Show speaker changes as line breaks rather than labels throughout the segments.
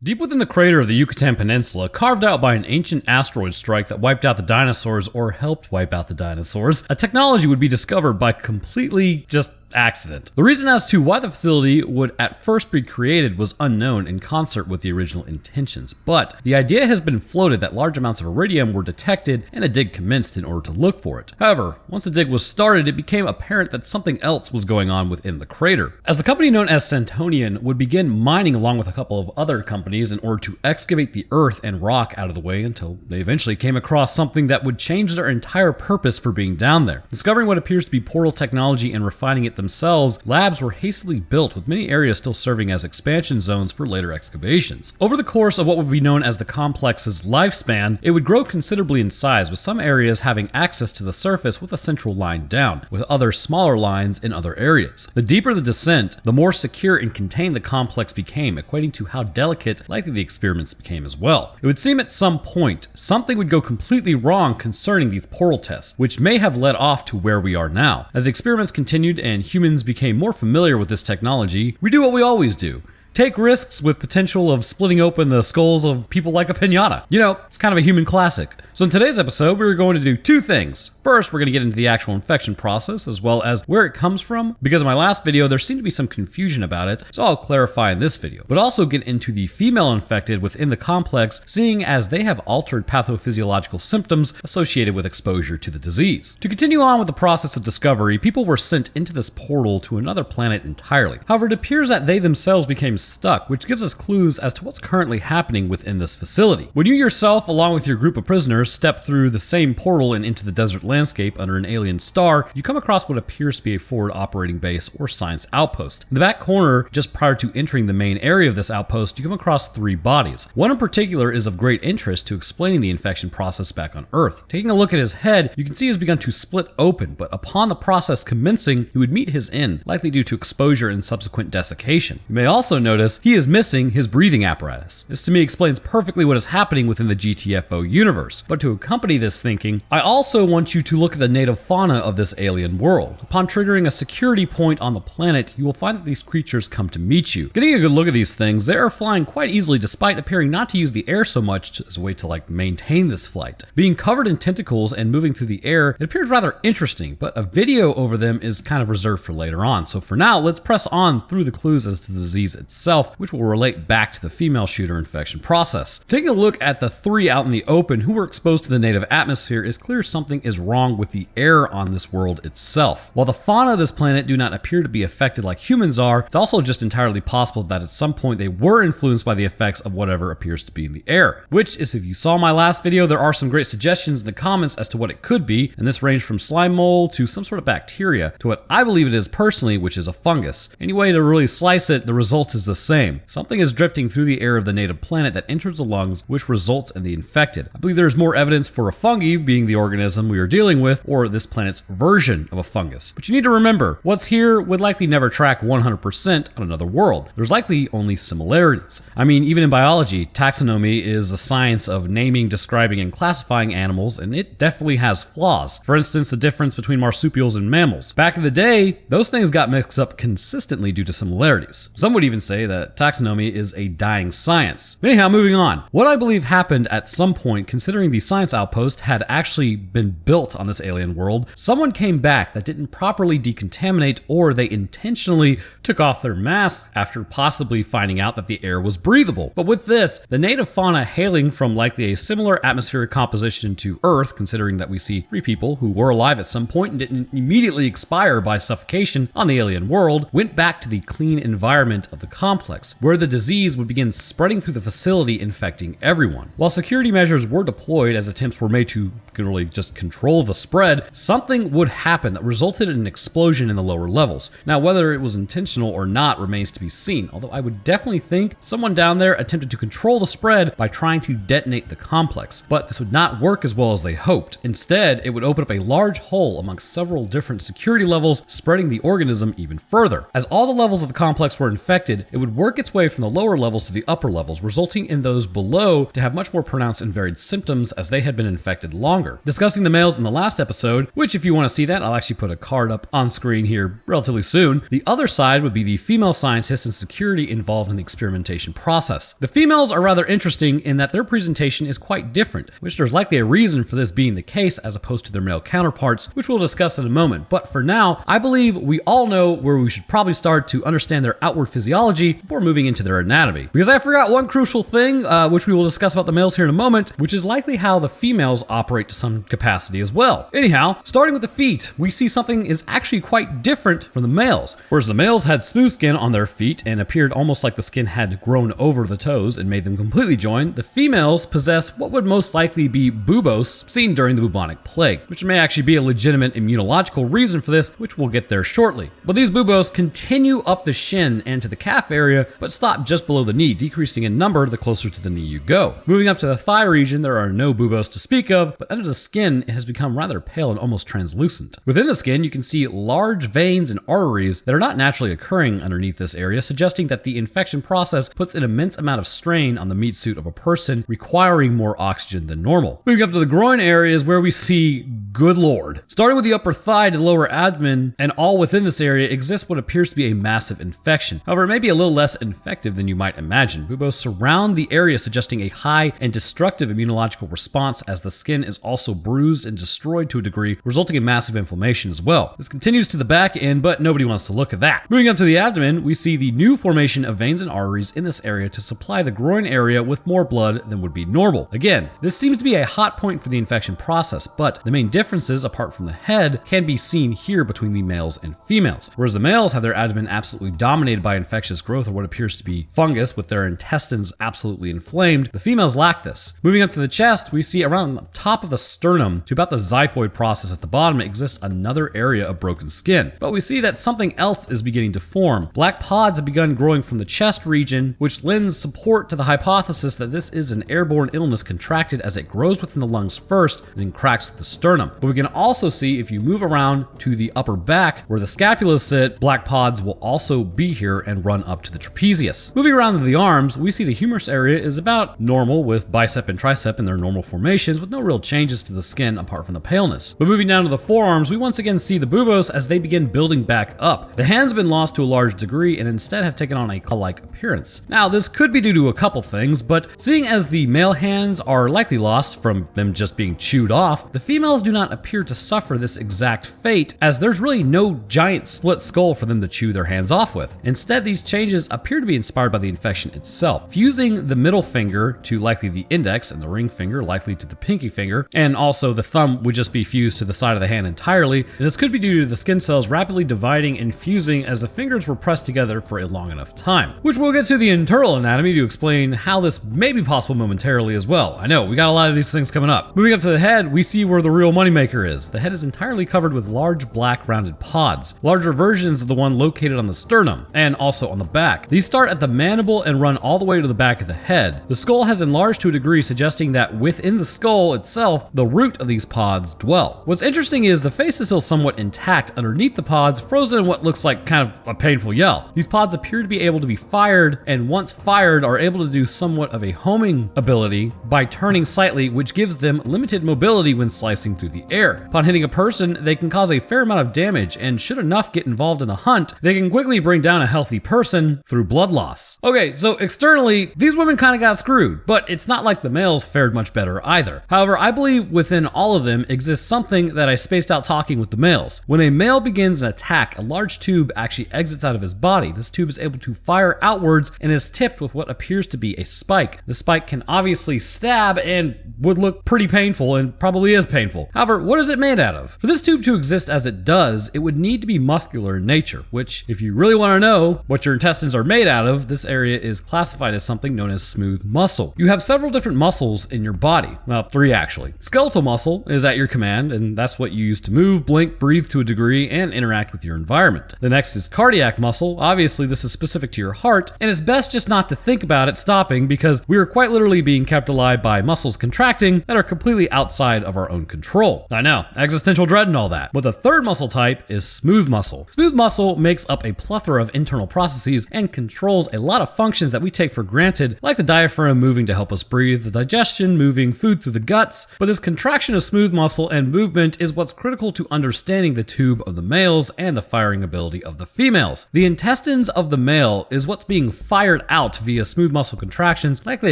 Deep within the crater of the Yucatan Peninsula, carved out by an ancient asteroid strike that wiped out the dinosaurs or helped wipe out the dinosaurs, a technology would be discovered by completely just accident. The reason as to why the facility would at first be created was unknown in concert with the original intentions, but the idea has been floated that large amounts of iridium were detected and a dig commenced in order to look for it. However, once the dig was started, it became apparent that something else was going on within the crater. As the company known as Santonian would begin mining along with a couple of other companies in order to excavate the earth and rock out of the way until they eventually came across something that would change their entire purpose for being down there. Discovering what appears to be portal technology and refining it themselves, labs were hastily built with many areas still serving as expansion zones for later excavations. Over the course of what would be known as the complex's lifespan, it would grow considerably in size, with some areas having access to the surface with a central line down, with other smaller lines in other areas. The deeper the descent, the more secure and contained the complex became, equating to how delicate likely the experiments became as well. It would seem at some point, something would go completely wrong concerning these portal tests, which may have led off to where we are now. As the experiments continued and humans became more familiar with this technology, we do what we always do. Take risks with potential of splitting open the skulls of people like a piñata. You know, it's kind of a human classic. So in today's episode, we're going to do two things. First, we're going to get into the actual infection process as well as where it comes from. Because in my last video, there seemed to be some confusion about it, so I'll clarify in this video. But also get into the female infected within the complex, seeing as they have altered pathophysiological symptoms associated with exposure to the disease. To continue on with the process of discovery, people were sent into this portal to another planet entirely. However, it appears that they themselves became stuck, which gives us clues as to what's currently happening within this facility. When you yourself, along with your group of prisoners, step through the same portal and into the desert landscape under an alien star, you come across what appears to be a forward operating base or science outpost. In the back corner, just prior to entering the main area of this outpost, you come across three bodies. One in particular is of great interest to explaining the infection process back on Earth. Taking a look at his head, you can see he has begun to split open, but upon the process commencing, he would meet his end, likely due to exposure and subsequent desiccation. You may also notice he is missing his breathing apparatus. This to me explains perfectly what is happening within the GTFO universe. But to accompany this thinking, I also want you to look at the native fauna of this alien world. Upon triggering a security point on the planet, you will find that these creatures come to meet you. Getting a good look at these things, they are flying quite easily despite appearing not to use the air so much as a way to maintain this flight. Being covered in tentacles and moving through the air, it appears rather interesting, but a video over them is kind of reserved for later on. So for now, let's press on through the clues as to the disease itself, which will relate back to the female shooter infection process. Taking a look at the three out in the open who were exposed to the native atmosphere, is clear something is wrong with the air on this world itself. While the fauna of this planet do not appear to be affected like humans are, it's also just entirely possible that at some point they were influenced by the effects of whatever appears to be in the air. Which is, if you saw my last video, there are some great suggestions in the comments as to what it could be, and this ranged from slime mold to some sort of bacteria to what I believe it is personally, which is a fungus. Any way to really slice it, the result is the same. Something is drifting through the air of the native planet that enters the lungs, which results in the infected. I believe there is more evidence for a fungi being the organism we are dealing with, or this planet's version of a fungus. But you need to remember, what's here would likely never track 100% on another world. There's likely only similarities. I mean, even in biology, taxonomy is the science of naming, describing, and classifying animals, and it definitely has flaws. For instance, the difference between marsupials and mammals. Back in the day, those things got mixed up consistently due to similarities. Some would even say that taxonomy is a dying science. Anyhow, moving on. What I believe happened at some point, considering the science outpost had actually been built on this alien world, someone came back that didn't properly decontaminate, or they intentionally took off their mask after possibly finding out that the air was breathable. But with this, the native fauna hailing from likely a similar atmospheric composition to Earth, considering that we see three people who were alive at some point and didn't immediately expire by suffocation on the alien world, went back to the clean environment of the complex, where the disease would begin spreading through the facility, infecting everyone. While security measures were deployed as attempts were made to really just control the spread, something would happen that resulted in an explosion in the lower levels. Now, whether it was intentional or not remains to be seen, although I would definitely think someone down there attempted to control the spread by trying to detonate the complex, but this would not work as well as they hoped. Instead, it would open up a large hole amongst several different security levels, spreading the organism even further. As all the levels of the complex were infected, it would work its way from the lower levels to the upper levels, resulting in those below to have much more pronounced and varied symptoms as they had been infected longer. Discussing the males in the last episode, which if you want to see that, I'll actually put a card up on screen here relatively soon. The other side would be the female scientists and security involved in the experimentation process. The females are rather interesting in that their presentation is quite different, which there's likely a reason for this being the case as opposed to their male counterparts, which we'll discuss in a moment. But for now, I believe we all know where we should probably start to understand their outward physiology before moving into their anatomy. Because I forgot one crucial thing, which we will discuss about the males here in a moment, which is likely how the females operate to some capacity as well. Anyhow, starting with the feet, we see something is actually quite different from the males. Whereas the males had smooth skin on their feet and appeared almost like the skin had grown over the toes and made them completely joined, the females possess what would most likely be buboes seen during the bubonic plague, which may actually be a legitimate immunological reason for this, which we'll get there shortly. But these buboes continue up the shin and to the calf area, but stop just below the knee, decreasing in number the closer to the knee you go. Moving up to the thigh region, there are no buboes to speak of, but under the skin, it has become rather pale and almost translucent. Within the skin, you can see large veins and arteries that are not naturally occurring underneath this area, suggesting that the infection process puts an immense amount of strain on the meat suit of a person, requiring more oxygen than normal. Moving up to the groin area is where we see, good lord. Starting with the upper thigh to the lower abdomen, and all within this area exists what appears to be a massive infection. However, it may be a little less infective than you might imagine. Buboes surround the area, suggesting a high and destructive immunological response, as the skin is also bruised and destroyed to a degree, resulting in massive inflammation as well. This continues to the back end, but nobody wants to look at that. Moving up to the abdomen, we see the new formation of veins and arteries in this area to supply the groin area with more blood than would be normal. Again, this seems to be a hot point for the infection process, but the main differences, apart from the head, can be seen here between the males and females. Whereas the males have their abdomen absolutely dominated by infectious growth or what appears to be fungus, with their intestines absolutely inflamed, the females lack this. Moving up to the chest, we see around the top of the sternum to about the xiphoid process at the bottom exists another area of broken skin. But we see that something else is beginning to form. Black pods have begun growing from the chest region, which lends support to the hypothesis that this is an airborne illness contracted as it grows within the lungs first and then cracks the sternum. But we can also see, if you move around to the upper back where the scapulas sit, black pods will also be here and run up to the trapezius. Moving around to the arms, we see the humerus area is about normal, with bicep and tricep in their normal formations with no real changes to the skin apart from the paleness. But moving down to the forearms, we once again see the buboes as they begin building back up. The hands have been lost to a large degree and instead have taken on a claw-like appearance. Now, this could be due to a couple things, but seeing as the male hands are likely lost from them just being chewed off, the females do not appear to suffer this exact fate, as there's really no giant split skull for them to chew their hands off with. Instead, these changes appear to be inspired by the infection itself, fusing the middle finger to likely the index and the ring finger likely to the pinky finger, and also the thumb would just be fused to the side of the hand entirely. And this could be due to the skin cells rapidly dividing and fusing as the fingers were pressed together for a long enough time, which we'll get to the internal anatomy to explain how this may be possible momentarily as well. I know, we got a lot of these things coming up. Moving up to the head, we see where the real moneymaker is. The head is entirely covered with large black rounded pods, larger versions of the one located on the sternum and also on the back. These start at the mandible and run all the way to the back of the head. The skull has enlarged to a degree, suggesting that within the skull itself, the root of these pods dwell. What's interesting is the face is still somewhat intact underneath the pods, frozen in what looks like kind of a painful yell. These pods appear to be able to be fired, and once fired are able to do somewhat of a homing ability by turning slightly, which gives them limited mobility when slicing through the air. Upon hitting a person, they can cause a fair amount of damage, and should enough get involved in a hunt, they can quickly bring down a healthy person through blood loss. Okay, so externally, these women kind of got screwed, but it's not like the males fared much better either. However, I believe within all of them exists something that I spaced out talking with the males. When a male begins an attack, a large tube actually exits out of his body. This tube is able to fire outwards and is tipped with what appears to be a spike. The spike can obviously stab and would look pretty painful, and probably is painful. However, what is it made out of? For this tube to exist as it does, it would need to be muscular in nature, which, if you really want to know what your intestines are made out of, this area is classified as something known as smooth muscle. You have several different muscles in your body. Well, 3 actually. Skeletal muscle is at your command, and that's what you use to move, blink, breathe to a degree, and interact with your environment. The next is cardiac muscle. Obviously, this is specific to your heart, and it's best just not to think about it stopping, because we are quite literally being kept alive by muscles contracting that are completely outside of our own control. I know, existential dread and all that. But the third muscle type is smooth muscle. Smooth muscle makes up a plethora of internal processes abilities and controls a lot of functions that we take for granted, like the diaphragm moving to help us breathe, the digestion moving food through the guts. But this contraction of smooth muscle and movement is what's critical to understanding the tube of the males and the firing ability of the females. The intestines of the male is what's being fired out via smooth muscle contractions, likely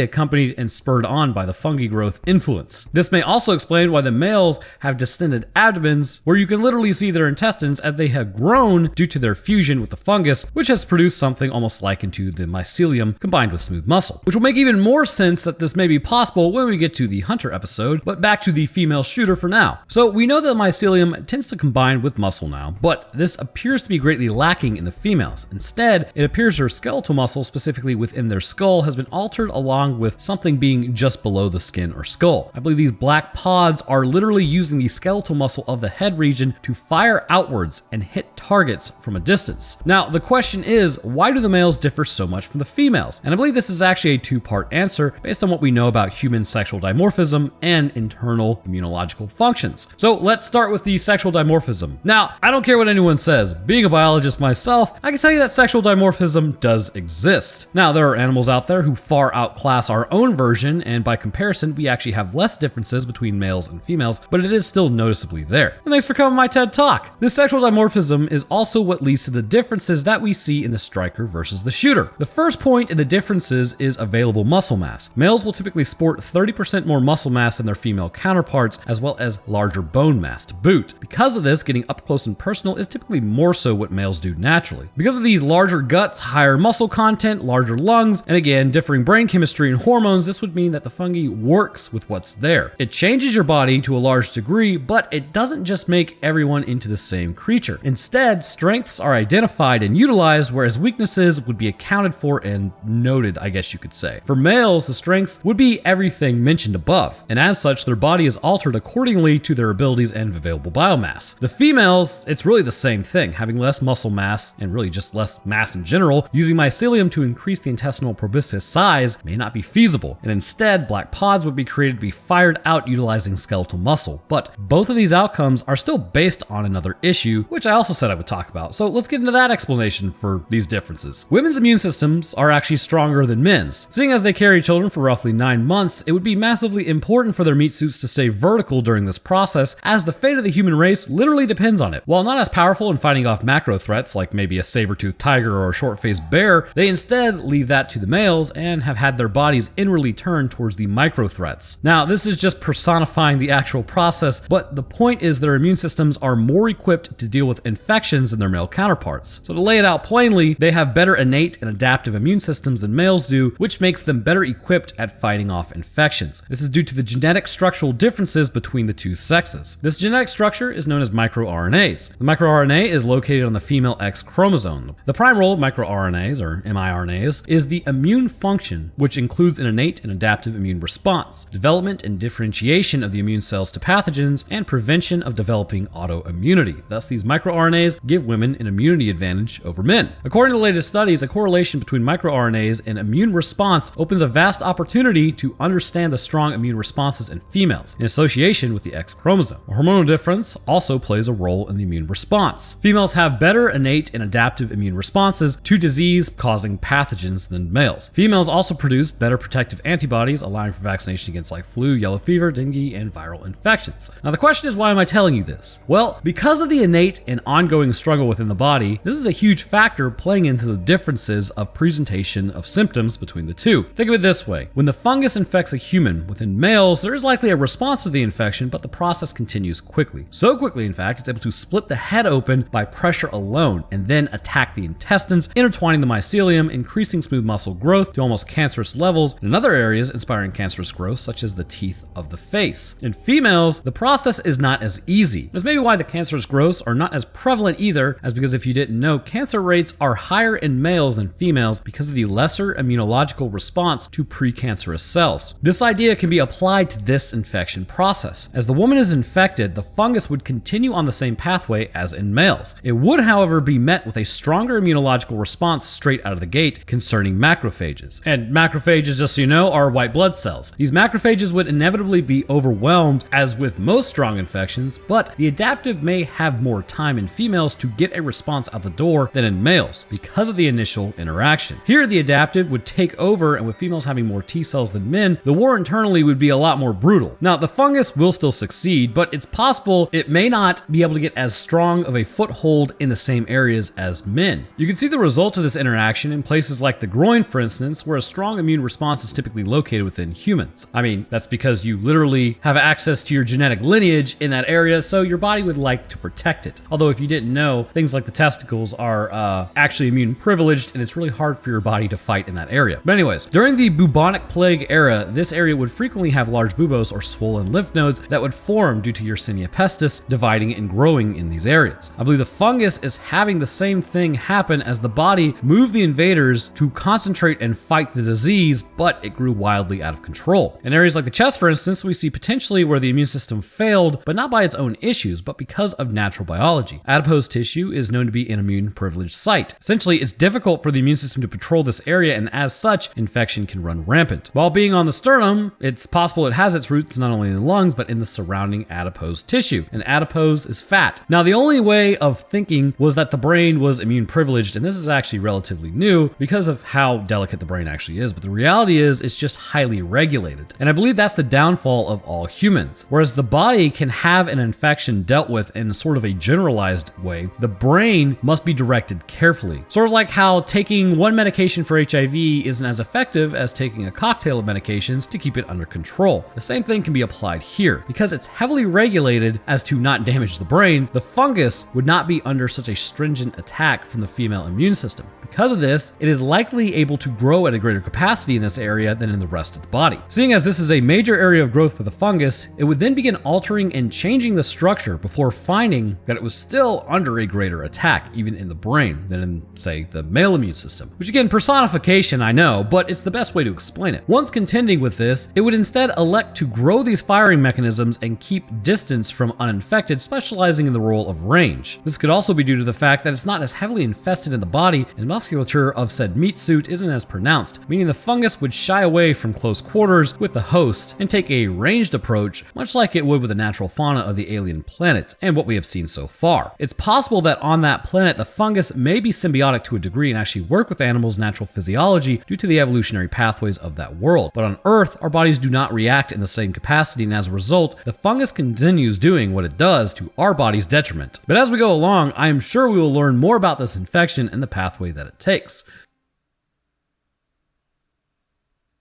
accompanied and spurred on by the fungi growth influence. This may also explain why the males have distended abdomens, where you can literally see their intestines as they have grown due to their fusion with the fungus, which has produced something almost likened to the mycelium combined with smooth muscle. Which will make even more sense that this may be possible when we get to the hunter episode, but back to the female shooter for now. So we know that the mycelium tends to combine with muscle now, but this appears to be greatly lacking in the females. Instead, it appears their skeletal muscle, specifically within their skull, has been altered along with something being just below the skin or skull. I believe these black pods are literally using the skeletal muscle of the head region to fire outwards and hit targets from a distance. Now, the question is, why do the males differ so much from the females? And I believe this is actually a two-part answer based on what we know about human sexual dimorphism and internal immunological functions. So let's start with the sexual dimorphism. Now, I don't care what anyone says. Being a biologist myself, I can tell you that sexual dimorphism does exist. Now, there are animals out there who far outclass our own version, and by comparison, we actually have less differences between males and females, but it is still noticeably there. And thanks for coming to my TED Talk. This sexual dimorphism is also what leads to the differences that we see in the striker versus the shooter. The first point in the differences is available muscle mass. Males will typically sport 30% more muscle mass than their female counterparts, as well as larger bone mass to boot. Because of this, getting up close and personal is typically more so what males do naturally. Because of these larger guts, higher muscle content, larger lungs, and again, differing brain chemistry and hormones, this would mean that the fungi works with what's there. It changes your body to a large degree, but it doesn't just make everyone into the same creature. Instead, strengths are identified and utilized, whereas weaknesses would be accounted for and noted, I guess you could say. For males, the strengths would be everything mentioned above, and as such, their body is altered accordingly to their abilities and available biomass. The females, it's really the same thing, having less muscle mass and really just less mass in general. Using mycelium to increase the intestinal proboscis size may not be feasible, and instead, black pods would be created to be fired out utilizing skeletal muscle. But both of these outcomes are still based on another issue, which I also said I would talk about. So let's get into that explanation for these differences. Women's immune systems are actually stronger than men's. Seeing as they carry children for roughly 9 months, it would be massively important for their meat suits to stay vertical during this process, as the fate of the human race literally depends on it. While not as powerful in fighting off macro threats like maybe a saber-toothed tiger or a short-faced bear, they instead leave that to the males and have had their bodies inwardly turned towards the micro threats. Now, this is just personifying the actual process, but the point is their immune systems are more equipped to deal with infections than their male counterparts. So to lay it out plainly, they have better innate and adaptive immune systems than males do, which makes them better equipped at fighting off infections. This is due to the genetic structural differences between the two sexes. This genetic structure is known as microRNAs. The microRNA is located on the female X chromosome. The prime role of microRNAs, or miRNAs, is the immune function, which includes an innate and adaptive immune response, development and differentiation of the immune cells to pathogens, and prevention of developing autoimmunity. Thus, these microRNAs give women an immunity advantage over men. According to the latest studies, a correlation between microRNAs and immune response opens a vast opportunity to understand the strong immune responses in females in association with the X chromosome. A hormonal difference also plays a role in the immune response. Females have better innate and adaptive immune responses to disease-causing pathogens than males. Females also produce better protective antibodies, allowing for vaccination against like flu, yellow fever, dengue, and viral infections. Now the question is, why am I telling you this? Well, because of the innate and ongoing struggle within the body, this is a huge factor playing into the differences of presentation of symptoms between the two. Think of it this way. When the fungus infects a human, within males, there is likely a response to the infection, but the process continues quickly. So quickly, in fact, it's able to split the head open by pressure alone and then attack the intestines, intertwining the mycelium, increasing smooth muscle growth to almost cancerous levels, and in other areas inspiring cancerous growth, such as the teeth of the face. In females, the process is not as easy. This may be why the cancerous growths are not as prevalent either, as because if you didn't know, cancer rates are higher in males than females because of the lesser immunological response to precancerous cells. This idea can be applied to this infection process. As the woman is infected, the fungus would continue on the same pathway as in males. It would, however, be met with a stronger immunological response straight out of the gate concerning macrophages. And macrophages, just so you know, are white blood cells. These macrophages would inevitably be overwhelmed, as with most strong infections, but the adaptive may have more time in females to get a response out the door than in males. Because because of the initial interaction. Here, the adaptive would take over, and with females having more T cells than men, the war internally would be a lot more brutal. Now, the fungus will still succeed, but it's possible it may not be able to get as strong of a foothold in the same areas as men. You can see the result of this interaction in places like the groin, for instance, where a strong immune response is typically located within humans. I mean, that's because you literally have access to your genetic lineage in that area, so your body would like to protect it. Although if you didn't know, things like the testicles are actually immune privileged, and it's really hard for your body to fight in that area. But anyways, during the bubonic plague era, this area would frequently have large buboes or swollen lymph nodes that would form due to Yersinia pestis dividing and growing in these areas. I believe the fungus is having the same thing happen as the body moved the invaders to concentrate and fight the disease, but it grew wildly out of control. In areas like the chest, for instance, we see potentially where the immune system failed, but not by its own issues, but because of natural biology. Adipose tissue is known to be an immune privileged site. Essentially, it's difficult for the immune system to patrol this area, and as such, infection can run rampant. While being on the sternum, it's possible it has its roots not only in the lungs, but in the surrounding adipose tissue. And adipose is fat. Now, the only way of thinking was that the brain was immune privileged, and this is actually relatively new because of how delicate the brain actually is, but the reality is it's just highly regulated. And I believe that's the downfall of all humans. Whereas the body can have an infection dealt with in sort of a generalized way, the brain must be directed carefully. Sort of like how taking one medication for HIV isn't as effective as taking a cocktail of medications to keep it under control. The same thing can be applied here. Because it's heavily regulated as to not damage the brain, the fungus would not be under such a stringent attack from the female immune system. Because of this, it is likely able to grow at a greater capacity in this area than in the rest of the body. Seeing as this is a major area of growth for the fungus, it would then begin altering and changing the structure before finding that it was still under a greater attack, even in the brain, than in, say, the male immune system. Which again, personification, I know, but it's the best way to explain it. Once contending with this, it would instead elect to grow these firing mechanisms and keep distance from uninfected, specializing in the role of range. This could also be due to the fact that it's not as heavily infested in the body, and musculature of said meat suit isn't as pronounced, meaning the fungus would shy away from close quarters with the host and take a ranged approach, much like it would with the natural fauna of the alien planet, and what we have seen so far. It's possible that on that planet, the fungus may be symbiotic to a degree and actually work with animals' natural physiology due to the evolutionary pathways of that world. But on Earth, our bodies do not react in the same capacity, and as a result, the fungus continues doing what it does to our body's detriment. But as we go along, I am sure we will learn more about this infection and the pathway that it takes.